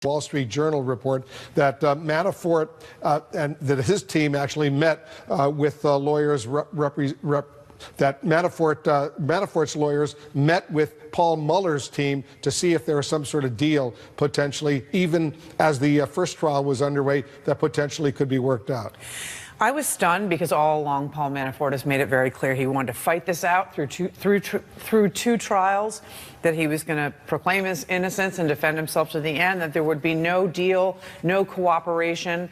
Wall Street Journal report that Manafort and that his team actually met with lawyers that Manafort's lawyers met with Paul Mueller's team to see if there was some sort of deal potentially, even as the first trial was underway, that potentially could be worked out. I was stunned because all along Paul Manafort has made it very clear he wanted to fight this out through two trials, that he was going to proclaim his innocence and defend himself to the end, that there would be no deal, no cooperation.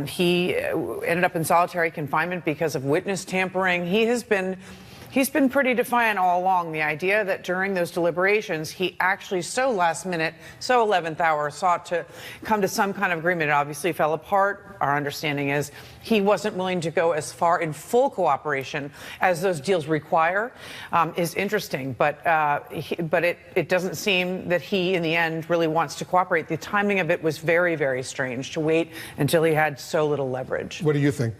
He ended up in solitary confinement because of witness tampering. He's been pretty defiant all along. The idea that during those deliberations, he actually so last minute, so 11th hour, sought to come to some kind of agreement. It obviously fell apart. Our understanding is he wasn't willing to go as far in full cooperation as those deals require. Is interesting, but it doesn't seem that he, in the end, really wants to cooperate. The timing of it was very, very strange to wait until he had so little leverage. What do you think?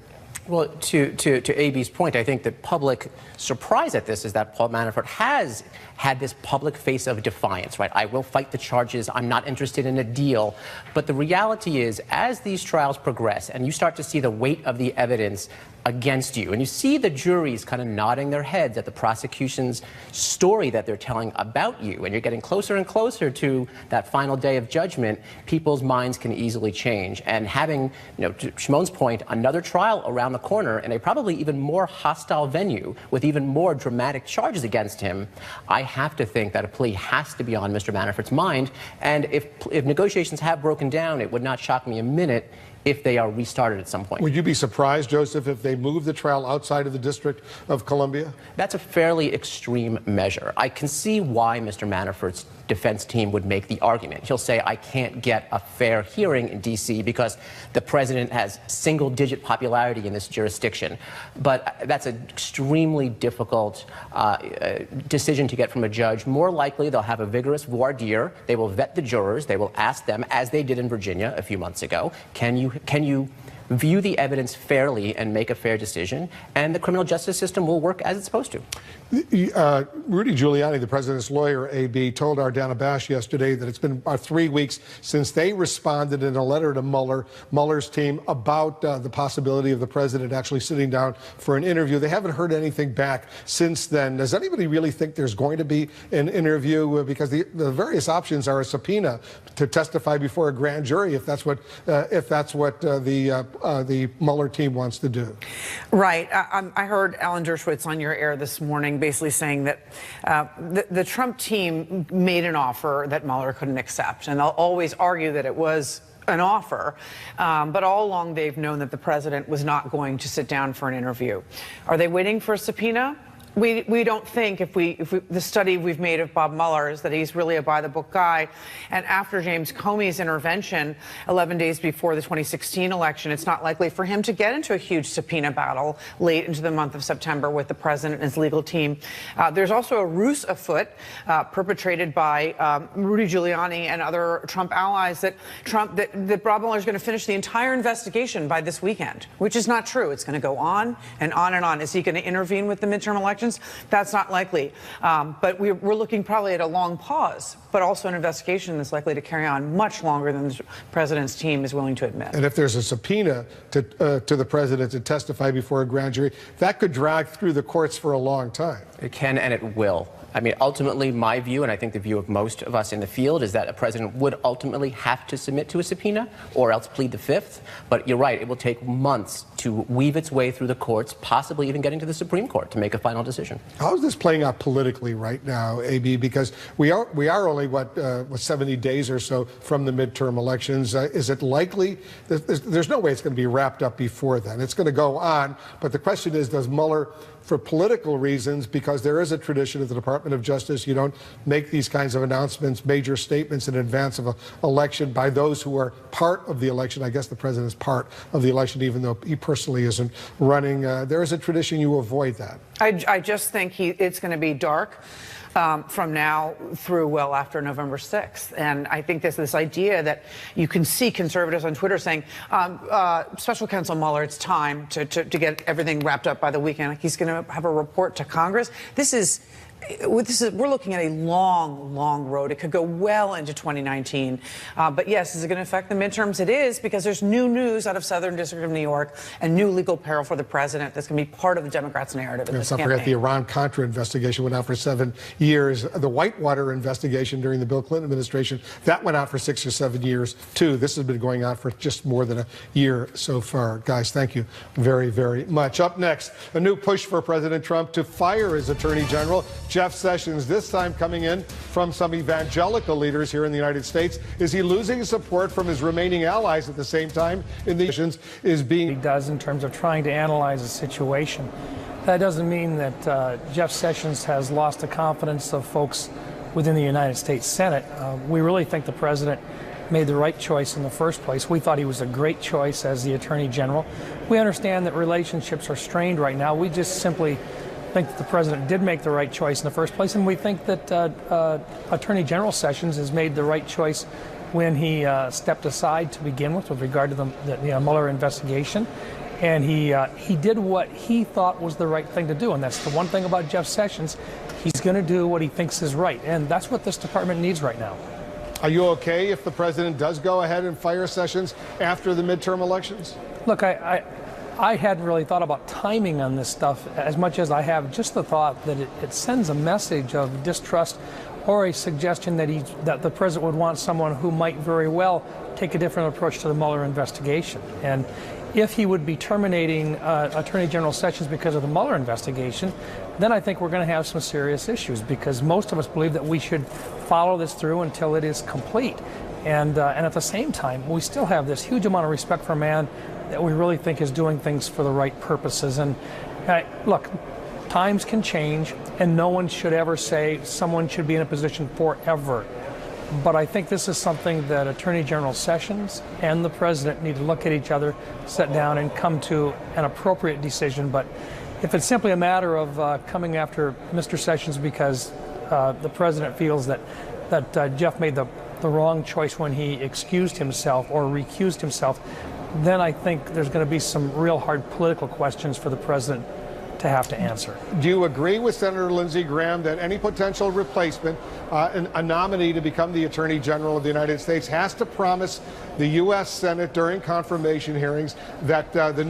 Well, to AB's point, I think the public surprise at this is that Paul Manafort has had this public face of defiance, right? I will fight the charges. I'm not interested in a deal. But the reality is, as these trials progress and you start to see the weight of the evidence against you, and you see the juries kind of nodding their heads at the prosecution's story that they're telling about you, and you're getting closer and closer to that final day of judgment, people's minds can easily change. And having, to Shimon's point, another trial around the corner in a probably even more hostile venue with even more dramatic charges against him, I have to think that a plea has to be on Mr. Manafort's mind. And if negotiations have broken down, it would not shock me a minute if they are restarted at some point. Would you be surprised, Joseph, if they move the trial outside of the District of Columbia? That's a fairly extreme measure. I can see why Mr. Manafort's defense team would make the argument. He'll say, I can't get a fair hearing in D.C. because the president has single-digit popularity in this jurisdiction. But that's an extremely difficult decision to get from a judge. More likely, they'll have a vigorous voir dire. They will vet the jurors. They will ask them, as they did in Virginia a few months ago, can you view the evidence fairly and make a fair decision? And the criminal justice system will work as it's supposed to. Rudy Giuliani, the president's lawyer, AB, told our Dana Bash yesterday that it's been about 3 weeks since they responded in a letter to Mueller's team about the possibility of the president actually sitting down for an interview. They haven't heard anything back since then. Does anybody really think there's going to be an interview? Because the various options are a subpoena to testify before a grand jury, if that's what the Mueller team wants to do. Right. I heard Alan Dershowitz on your air this morning basically saying that the Trump team made an offer that Mueller couldn't accept, and they'll always argue that it was an offer, but all along they've known that the president was not going to sit down for an interview. Are they waiting for a subpoena? We don't think, if the study we've made of Bob Mueller is that he's really a by-the-book guy. And after James Comey's intervention 11 days before the 2016 election, it's not likely for him to get into a huge subpoena battle late into the month of September with the president and his legal team. There's also a ruse afoot perpetrated by Rudy Giuliani and other Trump allies that Bob Mueller is going to finish the entire investigation by this weekend, which is not true. It's going to go on and on and on. Is he going to intervene with the midterm elections? That's not likely. But we're looking probably at a long pause, but also an investigation that's likely to carry on much longer than the president's team is willing to admit. And if there's a subpoena to the president to testify before a grand jury, that could drag through the courts for a long time. It can, and it will. I mean, ultimately, my view, and I think the view of most of us in the field, is that a president would ultimately have to submit to a subpoena or else plead the fifth. But you're right, it will take months to weave its way through the courts, possibly even getting to the Supreme Court to make a final decision. How is this playing out politically right now, AB? Because we are only, what 70 days or so from the midterm elections. Is it likely that there's no way it's going to be wrapped up before then? It's going to go on. But the question is, does Mueller, for political reasons, because there is a tradition of the Department of Justice, you don't make these kinds of announcements, major statements in advance of an election by those who are part of the election. I guess the president is part of the election, even though he personally isn't running. There is a tradition you avoid that. I just think it's going to be dark from now through well after November 6th. And I think this idea that you can see conservatives on Twitter saying, Special Counsel Mueller, it's time to get everything wrapped up by the weekend. Like he's going to have a report to Congress. This is we're looking at a long, long road. It could go well into 2019. But yes, is it going to affect the midterms? It is, because there's new news out of Southern District of New York and new legal peril for the president that's going to be part of the Democrats' narrative in this Let's not forget the Iran-Contra investigation went out for 7 years. The Whitewater investigation during the Bill Clinton administration, that went out for 6 or 7 years, too. This has been going on for just more than a year so far. Guys, thank you very, very much. Up next, a new push for President Trump to fire his Attorney General, Jeff Sessions, this time coming in from some evangelical leaders here in the United States. Is he losing support from his remaining allies at the same time in the nations is being... He does in terms of trying to analyze the situation. That doesn't mean that Jeff Sessions has lost the confidence of folks within the United States Senate. We really think the president made the right choice in the first place. We thought he was a great choice as the Attorney General. We understand that relationships are strained right now. We just simply think that the president did make the right choice in the first place, and we think that Attorney General Sessions has made the right choice when he stepped aside to begin with regard to the Mueller investigation. And he did what he thought was the right thing to do, and that's the one thing about Jeff Sessions. He's going to do what he thinks is right, and that's what this department needs right now. Are you okay if the president does go ahead and fire Sessions after the midterm elections? Look, I hadn't really thought about timing on this stuff as much as I have just the thought that it sends a message of distrust or a suggestion that the president would want someone who might very well take a different approach to the Mueller investigation. And if he would be terminating Attorney General Sessions because of the Mueller investigation, then I think we're going to have some serious issues, because most of us believe that we should follow this through until it is complete. And at the same time, we still have this huge amount of respect for a man that we really think is doing things for the right purposes. And look, times can change, and no one should ever say someone should be in a position forever. But I think this is something that Attorney General Sessions and the president need to look at each other, sit down, and come to an appropriate decision. But if it's simply a matter of coming after Mr. Sessions because the president feels that Jeff made the wrong choice when he excused himself or recused himself, then I think there's going to be some real hard political questions for the president to have to answer. Do you agree with Senator Lindsey Graham that any potential replacement, a nominee to become the Attorney General of the United States, has to promise the U.S. Senate during confirmation hearings that the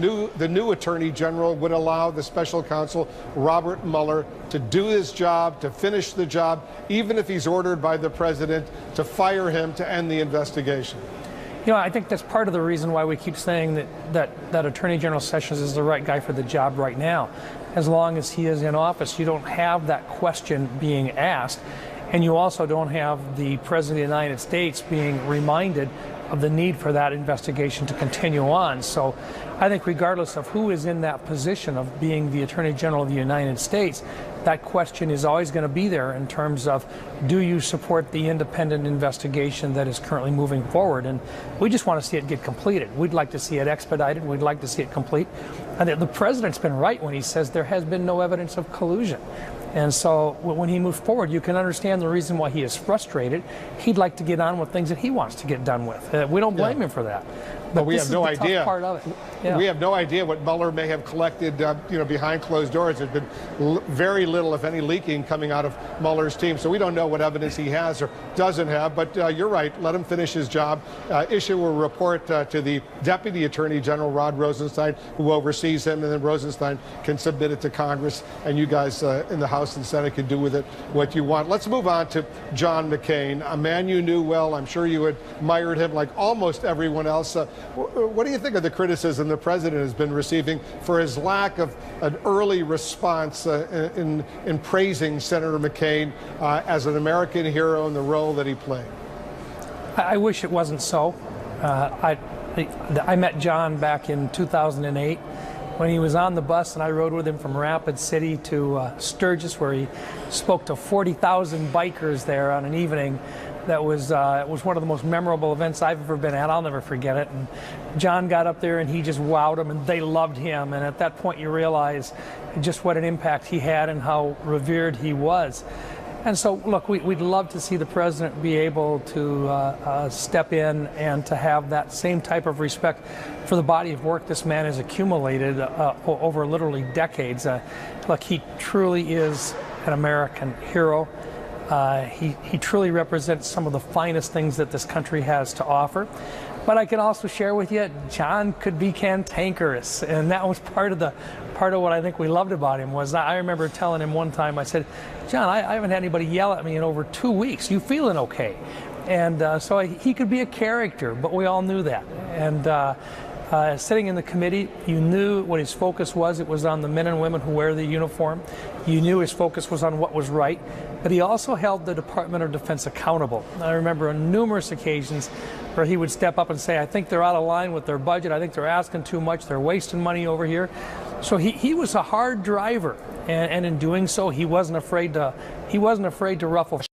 new Attorney General would allow the special counsel Robert Mueller to do his job, to finish the job, even if he's ordered by the president to fire him to end the investigation? You know, I think that's part of the reason why we keep saying that Attorney General Sessions is the right guy for the job right now. As long as he is in office, you don't have that question being asked, and you also don't have the President of the United States being reminded of the need for that investigation to continue on. So I think regardless of who is in that position of being the Attorney General of the United States, that question is always going to be there in terms of, do you support the independent investigation that is currently moving forward? And we just want to see it get completed. We'd like to see it expedited. We'd like to see it complete. And the president's been right when he says there has been no evidence of collusion. And so when he moves forward, you can understand the reason why he is frustrated. He'd like to get on with things that he wants to get done with. We don't blame him for that. But we have no idea. Tough part of it. Yeah. We have no idea what Mueller may have collected, behind closed doors. There's been very little, if any, leaking coming out of Mueller's team. So we don't know what evidence he has or doesn't have. But you're right. Let him finish his job. Issue a report to the Deputy Attorney General, Rod Rosenstein, who oversees him, and then Rosenstein can submit it to Congress, and you guys in the House and Senate can do with it what you want. Let's move on to John McCain, a man you knew well. I'm sure you admired him like almost everyone else. What do you think of the criticism the president has been receiving for his lack of an early response in praising Senator McCain as an American hero in the role that he played? I wish it wasn't so. I met John back in 2008 when he was on the bus, and I rode with him from Rapid City to Sturgis, where he spoke to 40,000 bikers there on an evening. That was it was one of the most memorable events I've ever been at. I'll never forget it. And John got up there and he just wowed them, and they loved him. And at that point you realize just what an impact he had and how revered he was. And so, look, we'd love to see the president be able to step in and to have that same type of respect for the body of work this man has accumulated over literally decades. Look, he truly is an American hero. He truly represents some of the finest things that this country has to offer. But I can also share with you, John could be cantankerous, and that was part of what I think we loved about him. Was I remember telling him one time, I said, John, I haven't had anybody yell at me in over 2 weeks. You feeling okay? And so he could be a character, but we all knew that. And sitting in the committee, you knew what his focus was. It was on the men and women who wear the uniform. You knew his focus was on what was right. But he also held the Department of Defense accountable. I remember on numerous occasions where he would step up and say, I think they're out of line with their budget. I think they're asking too much. They're wasting money over here. So he was a hard driver. And in doing so, he wasn't afraid to ruffle